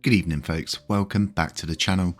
Good evening folks, welcome back to the channel.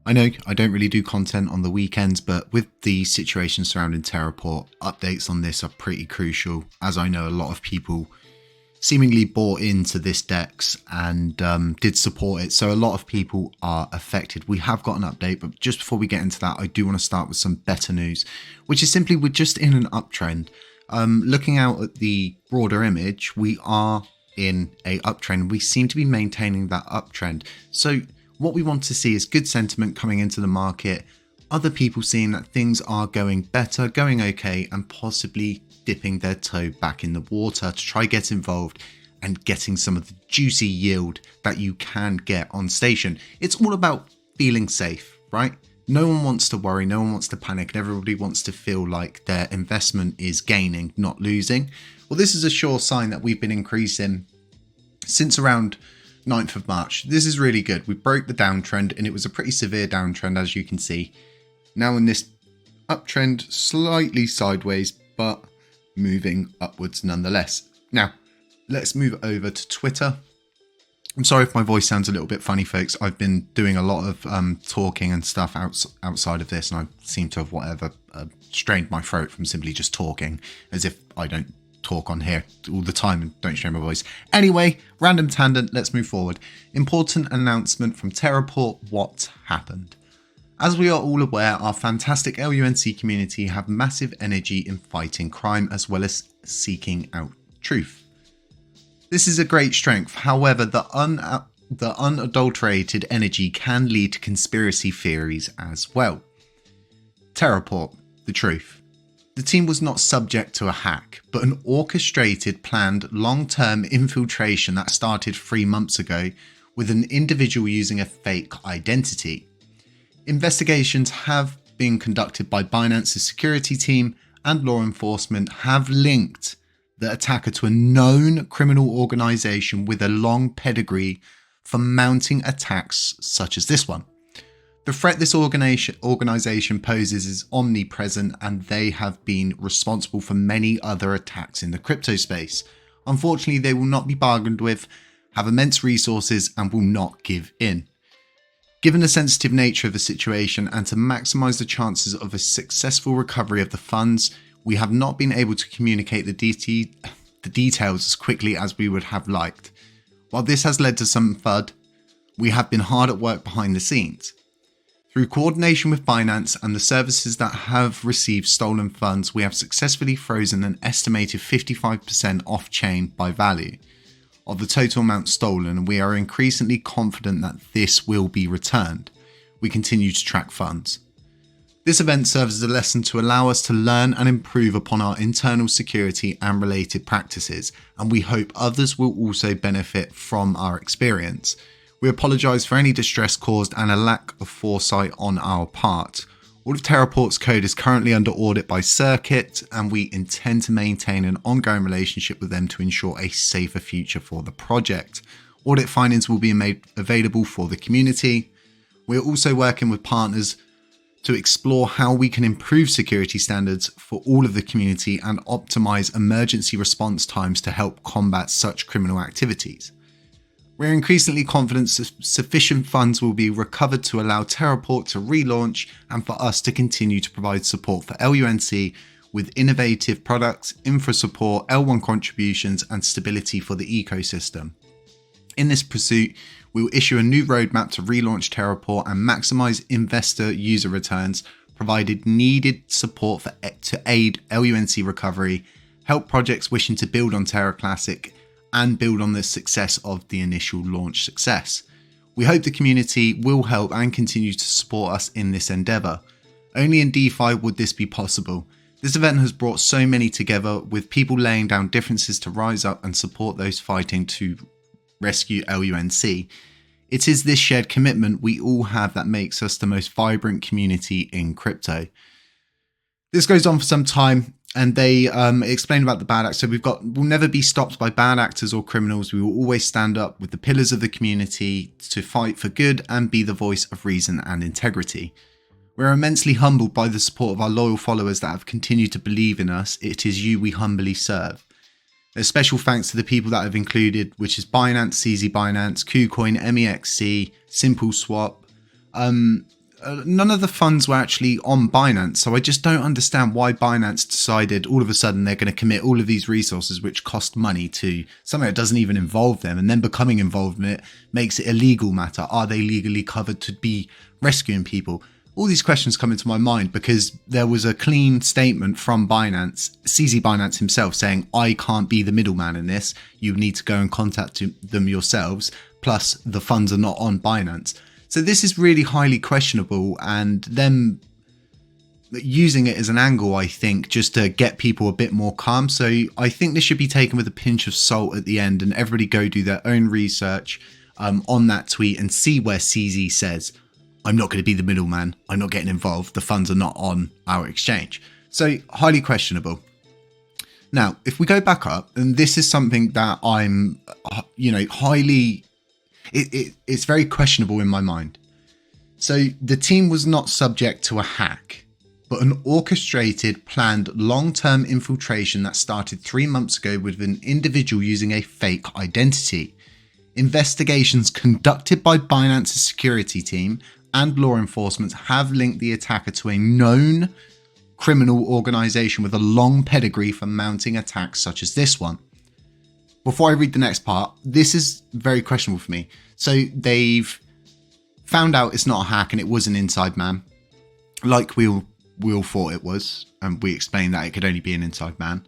I know I don't really do content on the weekends, but with the situation surrounding TERRAPORT, updates on this are pretty crucial, as I know a lot of people seemingly bought into this DEX and did support it, so a lot of people are affected. We have got an update, but just before we get into that, I do want to start with some better news, which is simply we're just in an uptrend. Looking out at the broader image, we are in a uptrend. We seem to be maintaining that uptrend. So what we want to see is good sentiment coming into the market, other people seeing that things are going better, going okay, and possibly dipping their toe back in the water to try get involved and getting some of the juicy yield that you can get on station. It's all about feeling safe, right? No one wants to worry, no one wants to panic, and everybody wants to feel like their investment is gaining, not losing. Well, this is a sure sign that we've been increasing since around 9th of March. This is really good. We broke the downtrend, and it was a pretty severe downtrend, as you can see. Now in this uptrend, slightly sideways, but moving upwards nonetheless. Now, let's move over to Twitter. I'm sorry if my voice sounds a little bit funny, folks. I've been doing a lot of talking and stuff outside of this, and I seem to have strained my throat from simply just talking, as if I don't talk on here all the time and don't strain my voice. Anyway, random tangent, let's move forward. Important announcement from TerraPort. What happened? As we are all aware, our fantastic LUNC community have massive energy in fighting crime as well as seeking out truth. This is a great strength. However, the unadulterated energy can lead to conspiracy theories as well. TerraPort, the truth. The team was not subject to a hack, but an orchestrated, planned, long-term infiltration that started 3 months ago with an individual using a fake identity. Investigations have been conducted by Binance's security team, and law enforcement have linked the attacker to a known criminal organization with a long pedigree for mounting attacks such as this one. The threat this organization poses is omnipresent, and they have been responsible for many other attacks in the crypto space. Unfortunately, they will not be bargained with, have immense resources, and will not give in. Given the sensitive nature of the situation and to maximize the chances of a successful recovery of the funds, we have not been able to communicate the details as quickly as we would have liked. While this has led to some FUD, we have been hard at work behind the scenes. Through coordination with Binance and the services that have received stolen funds, we have successfully frozen an estimated 55% off-chain by value of the total amount stolen, and we are increasingly confident that this will be returned. We continue to track funds. This event serves as a lesson to allow us to learn and improve upon our internal security and related practices, and we hope others will also benefit from our experience. We apologise for any distress caused and a lack of foresight on our part. All of TerraPort's code is currently under audit by Circuit, and we intend to maintain an ongoing relationship with them to ensure a safer future for the project. Audit findings will be made available for the community. We are also working with partners to explore how we can improve security standards for all of the community and optimize emergency response times to help combat such criminal activities. We're increasingly confident sufficient funds will be recovered to allow TerraPort to relaunch and for us to continue to provide support for LUNC with innovative products, infra support, L1 contributions, and stability for the ecosystem. In this pursuit, we will issue a new roadmap to relaunch TerraPort and maximize investor user returns, provided needed support to aid LUNC recovery, help projects wishing to build on Terra Classic, and build on the success of the initial launch success. We hope the community will help and continue to support us in this endeavour. Only in DeFi would this be possible. This event has brought so many together, with people laying down differences to rise up and support those fighting to rescue LUNC. It is this shared commitment we all have that makes us the most vibrant community in crypto. This goes on for some time, and they explain about the bad actors. So we'll never be stopped by bad actors or criminals. We will always stand up with the pillars of the community to fight for good and be the voice of reason and integrity. We're immensely humbled by the support of our loyal followers that have continued to believe in us. It is you we humbly serve. A special thanks to the people that I've included, which is Binance, CZ Binance, KuCoin, MEXC, SimpleSwap. None of the funds were actually on Binance, so I just don't understand why Binance decided all of a sudden they're going to commit all of these resources which cost money to something that doesn't even involve them, and then becoming involved in it makes it a legal matter. Are they legally covered to be rescuing people? All these questions come into my mind because there was a clean statement from Binance, CZ Binance himself, saying, I can't be the middleman in this. You need to go and contact them yourselves. Plus, the funds are not on Binance. So this is really highly questionable, and them using it as an angle, I think, just to get people a bit more calm. So I think this should be taken with a pinch of salt at the end, and everybody go do their own research on that tweet and see where CZ says, I'm not going to be the middleman. I'm not getting involved. The funds are not on our exchange. So highly questionable. Now, if we go back up, and this is something that I'm, highly, it's very questionable in my mind. So the team was not subject to a hack, but an orchestrated, planned long-term infiltration that started 3 months ago with an individual using a fake identity. Investigations conducted by Binance's security team and law enforcement have linked the attacker to a known criminal organization with a long pedigree for mounting attacks such as this one. Before I read the next part, this is very questionable for me. So they've found out it's not a hack and it was an inside man, like we all thought it was, and we explained that it could only be an inside man.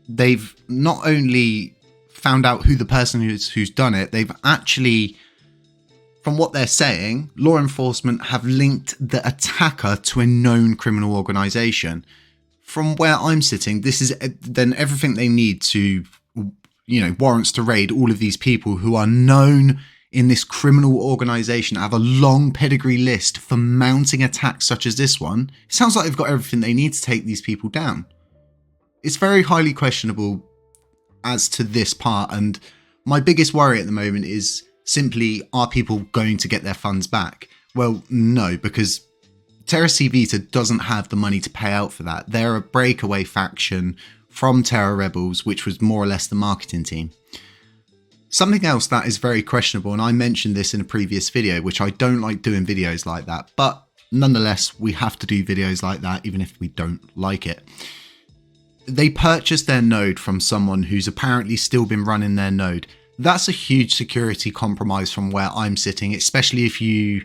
They've not only found out who the person who's done it, they've actually, from what they're saying, law enforcement have linked the attacker to a known criminal organization. From where I'm sitting, this is then everything they need to, warrants to raid all of these people who are known in this criminal organization, have a long pedigree list for mounting attacks such as this one. It sounds like they've got everything they need to take these people down. It's very highly questionable as to this part, and my biggest worry at the moment is simply, are people going to get their funds back? Well, no, because Terra Vita doesn't have the money to pay out for that. They're a breakaway faction from Terra Rebels, which was more or less the marketing team. Something else that is very questionable, and I mentioned this in a previous video, which I don't like doing videos like that, but nonetheless, we have to do videos like that, even if we don't like it. They purchased their node from someone who's apparently still been running their node. That's a huge security compromise from where I'm sitting, especially if you,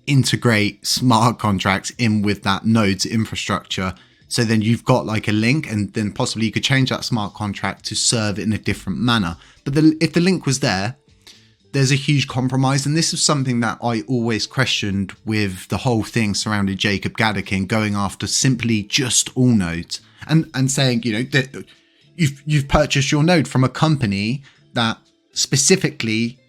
integrate smart contracts in with that node's infrastructure. So then you've got like a link, and then possibly you could change that smart contract to serve in a different manner. But if the link was there, there's a huge compromise. And this is something that I always questioned with the whole thing surrounding Jacob Gaddikin going after simply just all nodes and saying, that you've purchased your node from a company that specifically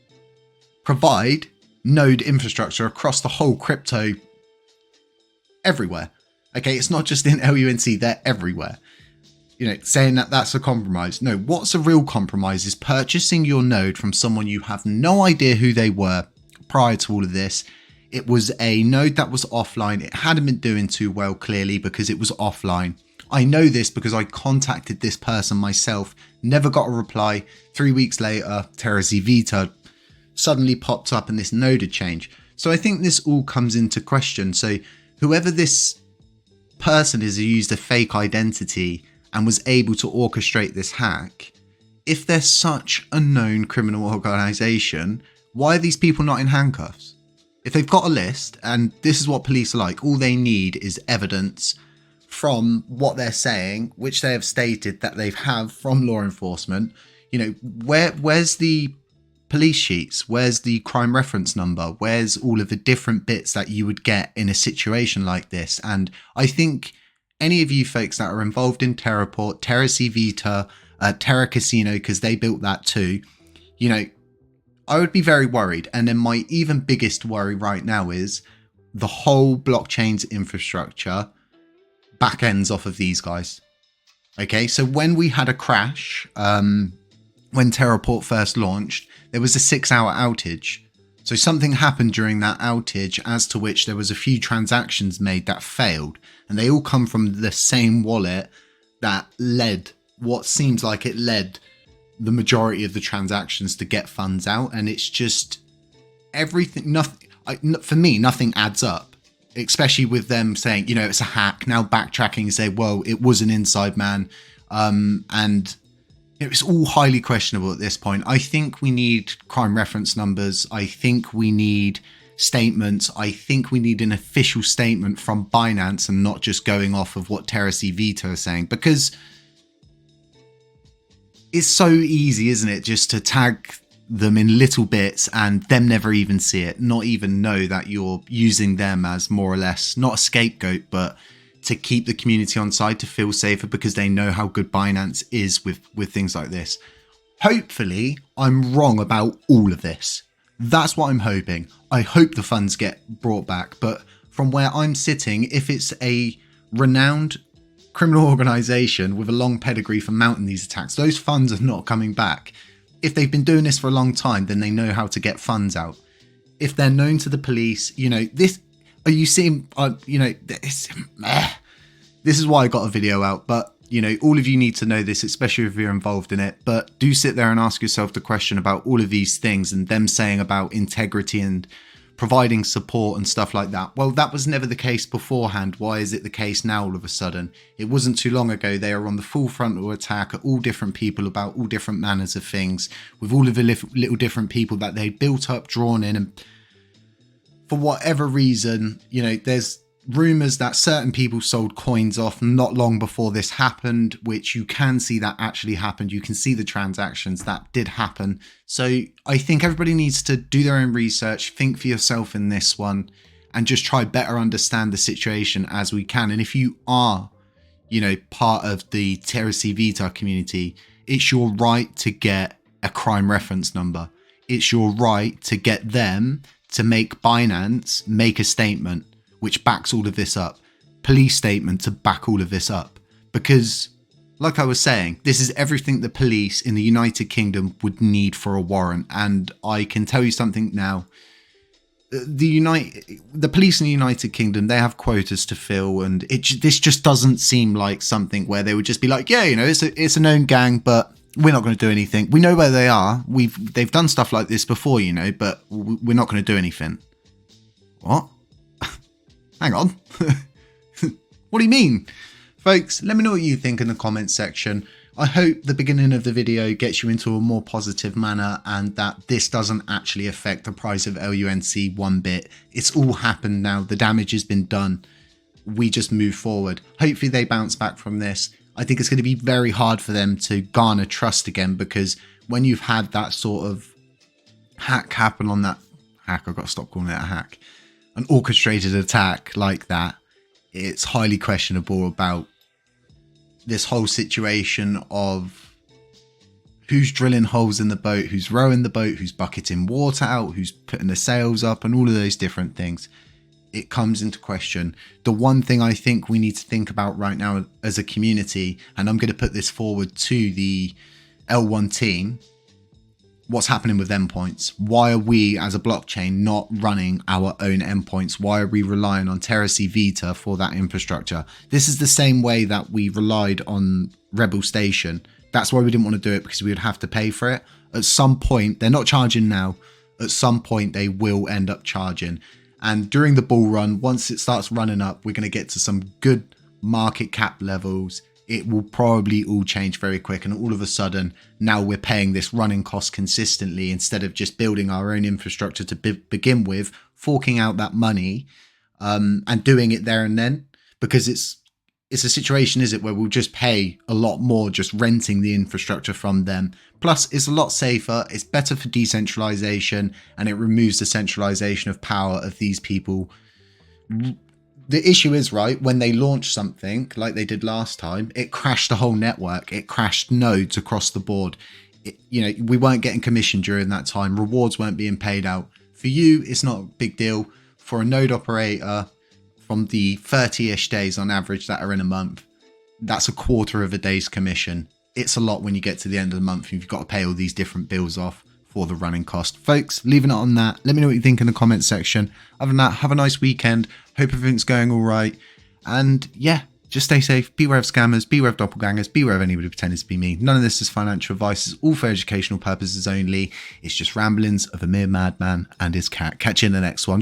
provide node infrastructure across the whole crypto everywhere. Okay, it's not just in LUNC, they're everywhere. Saying that that's a compromise. No, what's a real compromise is purchasing your node from someone you have no idea who they were prior to all of this. It was a node that was offline. It hadn't been doing too well, clearly, because it was offline. I know this because I contacted this person myself, never got a reply. 3 weeks later, Terra Vita suddenly popped up and this node had changed. So I think this all comes into question. So whoever this person is who used a fake identity and was able to orchestrate this hack, if they're such a known criminal organization, why are these people not in handcuffs? If they've got a list, and this is what police are like, all they need is evidence from what they're saying, which they have stated that they have from law enforcement. Where's the police sheets? Where's the crime reference number? Where's all of the different bits that you would get in a situation like this? And I think any of you folks that are involved in TerraPort, Terra Vita, Terra Casino, because they built that too, I would be very worried. And then my even biggest worry right now is the whole blockchain's infrastructure back ends off of these guys. Okay, so when we had a crash, when TerraPort first launched, there was a 6-hour outage. So something happened during that outage, as to which there was a few transactions made that failed, and they all come from the same wallet that led, what seems like it led the majority of the transactions to get funds out. And it's just everything, nothing, for me, nothing adds up, especially with them saying, you know, it's a hack, now backtracking and say, well, it was an inside man. And it's all highly questionable at this point. I think we need crime reference numbers. I think we need statements. I think we need an official statement from Binance and not just going off of what Terra is saying, because it's so easy, isn't it, just to tag them in little bits and them never even see it, not even know that you're using them as more or less not a scapegoat, but to keep the community on side, to feel safer, because they know how good Binance is with things like this. Hopefully I'm wrong about all of this. That's what I'm hoping. I hope the funds get brought back, but from where I'm sitting, if it's a renowned criminal organization with a long pedigree for mounting these attacks, those funds are not coming back. If they've been doing this for a long time, then they know how to get funds out. If they're known to the police, you know, this, are you seeing, you know, this is why I got a video out, but you know, all of you need to know this, especially if you're involved in it, but do sit there and ask yourself the question about all of these things and them saying about integrity and providing support and stuff like that. Well, that was never the case beforehand. Why is it the case now all of a sudden? It wasn't too long ago. They were on the full frontal attack at all different people about all different manners of things, with all of the little different people that they built up, drawn in, and for whatever reason, you know, there's rumors that certain people sold coins off not long before this happened, which you can see that actually happened. You can see the transactions that did happen. So I think everybody needs to do their own research, think for yourself in this one, and just try better understand the situation as we can. And if you are, you know, part of the Terra community, it's your right to get a crime reference number. It's your right to get them to make Binance make a statement which backs all of this up, police statement to back all of this up. Because, like I was saying, this is everything the police in the United Kingdom would need for a warrant. And I can tell you something now, the police in the United Kingdom, they have quotas to fill, and this just doesn't seem like something where they would just be like, yeah, you know, it's a known gang, but we're not going to do anything. We know where they are. They've done stuff like this before, you know, but we're not going to do anything. What? Hang on. What do you mean? Folks, let me know what you think in the comments section. I hope the beginning of the video gets you into a more positive manner and that this doesn't actually affect the price of LUNC one bit. It's all happened now. The damage has been done. We just move forward. Hopefully they bounce back from this. I think it's going to be very hard for them to garner trust again, because when you've had that sort of hack happen on that hack, I've got to stop calling it a hack, an orchestrated attack like that, it's highly questionable about this whole situation of who's drilling holes in the boat, who's rowing the boat, who's bucketing water out, who's putting the sails up, and all of those different things. It comes into question. The one thing I think we need to think about right now as a community, and I'm going to put this forward to the L1 team, what's happening with endpoints? Why are we as a blockchain not running our own endpoints? Why are we relying on Terra for that infrastructure? This is the same way that we relied on Rebel Station. That's why we didn't want to do it, because we would have to pay for it. At some point, they're not charging now. At some point, they will end up charging. And during the bull run, once it starts running up, we're going to get to some good market cap levels. It will probably all change very quick. And all of a sudden, now we're paying this running cost consistently instead of just building our own infrastructure to begin with, forking out that money and doing it there and then. Because it's a situation, is it, where we'll just pay a lot more just renting the infrastructure from them. Plus, it's a lot safer, it's better for decentralization, and it removes the centralization of power of these people. The issue is, right, when they launch something like they did last time, it crashed the whole network. It crashed nodes across the board. You know, we weren't getting commission during that time. Rewards weren't being paid out. For you, it's not a big deal. For a node operator, from the 30-ish days on average that are in a month, that's a quarter of a day's commission. It's a lot when you get to the end of the month. You've got to pay all these different bills off for the running cost. Folks, leaving it on that. Let me know what you think in the comments section. Other than that, have a nice weekend. Hope everything's going all right. And yeah, Just stay safe, beware of scammers, beware of doppelgangers, beware of anybody pretending to be me. None of this is financial advice, it's all for educational purposes only. It's just ramblings of a mere madman and his cat. Catch you in the next one.